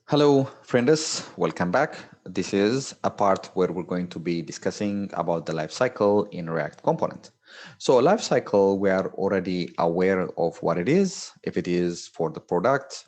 Hello, friends. Welcome back. This is a part where we're going to be discussing about the life cycle in React component. So life cycle, we are already aware of what it is. If it is for the product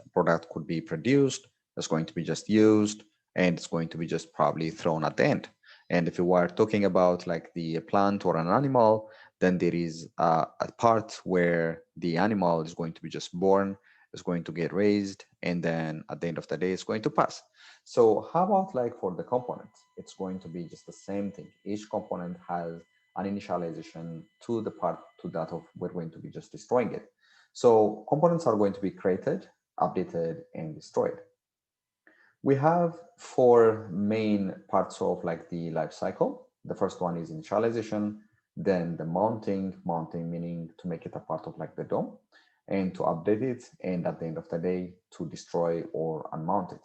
could be produced, it's going to be just used, and it's going to be just probably thrown at the end. And if you are talking about like the plant or an animal, then there is a part where the animal is going to be just born, is going to get raised, and then at the end of the day it's going to pass. So how about like for the component? It's going to be just the same thing. Each component has an initialization to the part to that of we're going to be just destroying it. So components are going to be created, updated, and destroyed. We have four main parts of like the life cycle. The first one is initialization, then the mounting meaning to make it a part of like the DOM, and to update it, and at the end of the day, to destroy or unmount it.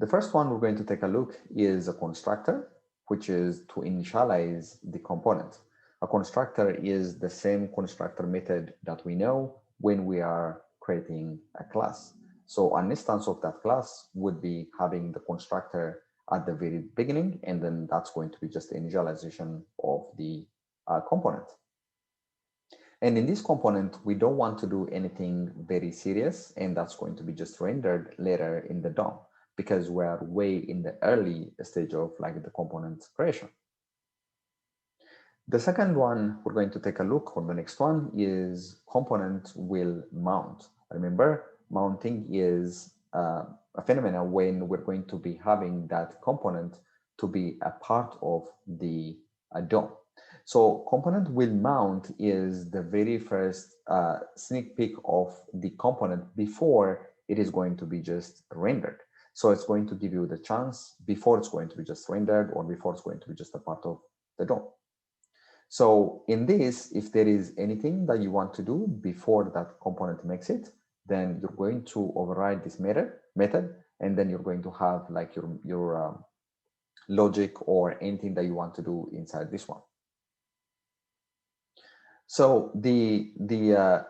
The first one we're going to take a look is a constructor, which is to initialize the component. A constructor is the same constructor method that we know when we are creating a class. So an instance of that class would be having the constructor at the very beginning, and then that's going to be just the initialization of the component. And in this component, we don't want to do anything very serious, and that's going to be just rendered later in the DOM because we're way in the early stage of like the component creation. The second one we're going to take a look on the next one is component will mount. Remember, mounting is a phenomenon when we're going to be having that component to be a part of the DOM. So component will mount is the very first sneak peek of the component before it is going to be just rendered. So it's going to give you the chance before it's going to be just rendered or before it's going to be just a part of the DOM. So in this, if there is anything that you want to do before that component makes it, then you're going to override this method, and then you're going to have like your logic or anything that you want to do inside this one. So the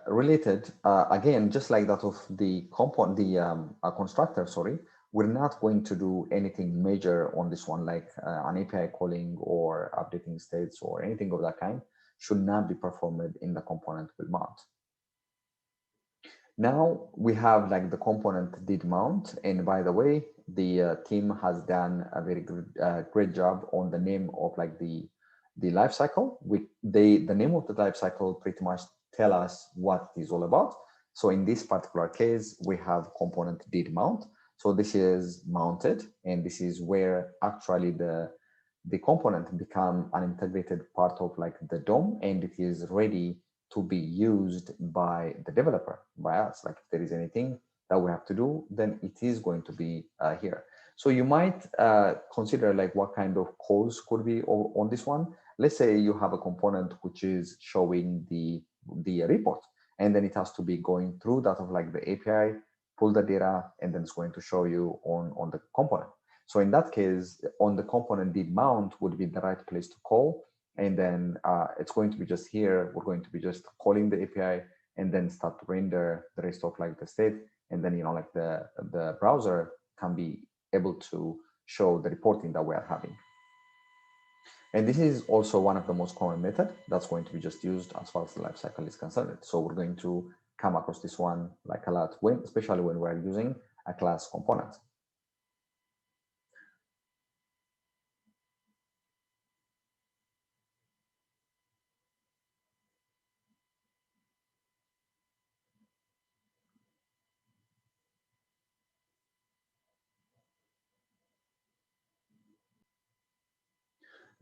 related again, just like that of the component, the constructor, sorry, we're not going to do anything major on this one, like an API calling or updating states or anything of that kind should not be performed in the component will mount. Now we have like the component did mount, and by the way, the team has done a very good, great job on the name of like the life cycle. The name of the life cycle pretty much tell us what it is all about. So in this particular case, we have component did mount. So this is mounted, and this is where actually the component become an integrated part of like the DOM, and it is ready to be used by the developer, by us. Like if there is anything that we have to do, then it is going to be here. So you might consider like what kind of calls could be on this one. Let's say you have a component which is showing the report, and then it has to be going through that of like the API, pull the data, and then it's going to show you on the component. So in that case, on the component did mount would be the right place to call. And then it's going to be just here. We're going to be just calling the API and then start to render the rest of like the state. And then, like the browser can be able to show the reporting that we are having. And this is also one of the most common method that's going to be just used as far as the lifecycle is concerned. So we're going to come across this one like a lot, especially when we're using a class component.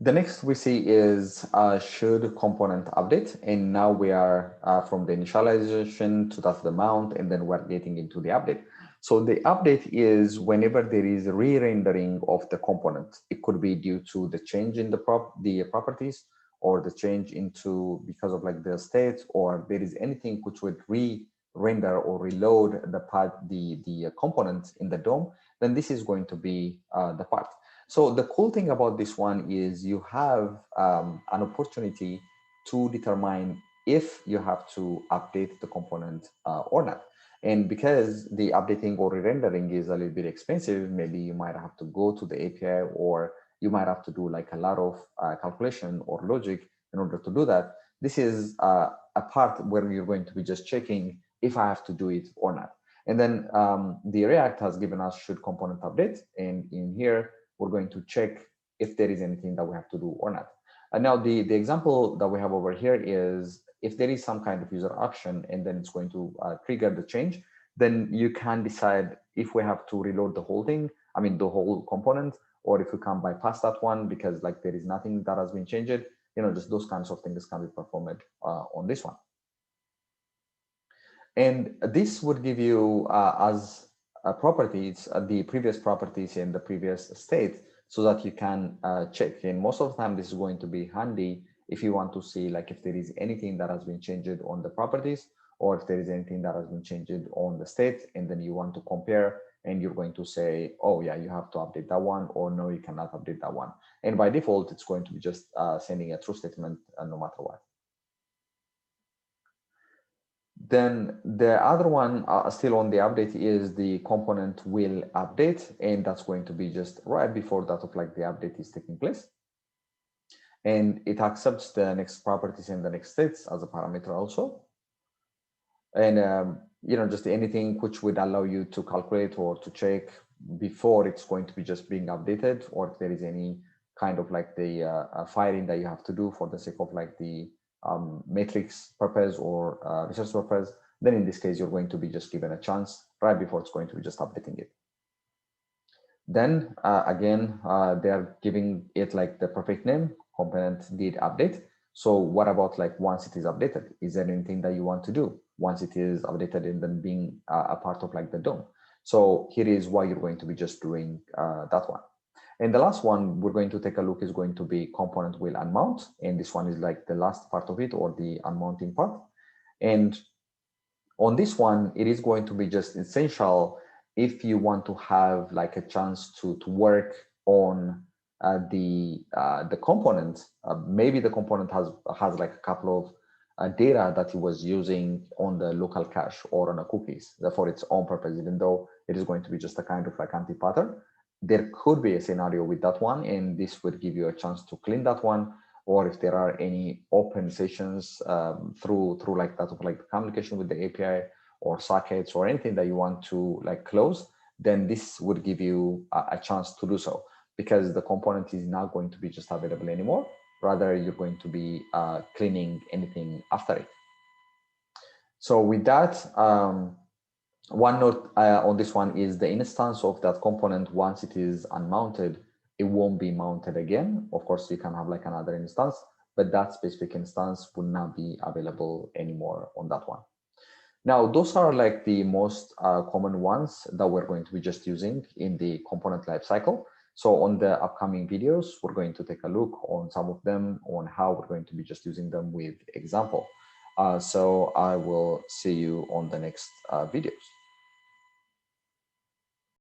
The next we see is should component update. And now we are from the initialization to that's the mount, and then we're getting into the update. So the update is whenever there is re-rendering of the component. It could be due to the change in the properties, or the change into because of like the state, or there is anything which would re-render or reload the component in the DOM, then this is going to be the part. So the cool thing about this one is you have an opportunity to determine if you have to update the component or not. And because the updating or re-rendering is a little bit expensive, maybe you might have to go to the API, or you might have to do like a lot of calculation or logic in order to do that. This is a part where you're going to be just checking if I have to do it or not. And then the React has given us should component update. And in here, we're going to check if there is anything that we have to do or not. And now the example that we have over here is if there is some kind of user action and then it's going to trigger the change, then you can decide if we have to reload the whole thing, I mean, the whole component, or if we can bypass that one because like there is nothing that has been changed, just those kinds of things can be performed on this one. And this would give you as properties, the previous properties in the previous state, so that you can check. And most of the time, this is going to be handy if you want to see like if there is anything that has been changed on the properties, or if there is anything that has been changed on the state, and then you want to compare, and you're going to say, oh yeah, you have to update that one, or no, you cannot update that one. And by default, it's going to be just sending a true statement no matter what. Then the other one still on the update is the component will update, and that's going to be just right before that of like the update is taking place. And it accepts the next properties and the next states as a parameter also. And just anything which would allow you to calculate or to check before it's going to be just being updated, or if there is any kind of like the firing that you have to do for the sake of like the matrix purpose or research purpose, then in this case, you're going to be just given a chance right before it's going to be just updating it. Then again, they're giving it like the perfect name, component did update. So what about like once it is updated? Is there anything that you want to do once it is updated and then being a part of like the DOM? So here is why you're going to be just doing that one. And the last one we're going to take a look is going to be component will unmount. And this one is like the last part of it, or the unmounting part. And on this one, it is going to be just essential if you want to have like a chance to work on the component. Maybe the component has like a couple of data that it was using on the local cache or on a cookies for its own purpose, even though it is going to be just a kind of like anti-pattern. There could be a scenario with that one, and this would give you a chance to clean that one. Or if there are any open sessions through like that of like the communication with the API or sockets or anything that you want to like close, then this would give you a chance to do so, because the component is not going to be just available anymore. Rather, you're going to be cleaning anything after it. So with that, one note on this one is the instance of that component, once it is unmounted, it won't be mounted again. Of course, you can have like another instance, but that specific instance will not be available anymore on that one. Now, those are like the most common ones that we're going to be just using in the component lifecycle. So on the upcoming videos, we're going to take a look on some of them, on how we're going to be just using them with example. So I will see you on the next videos.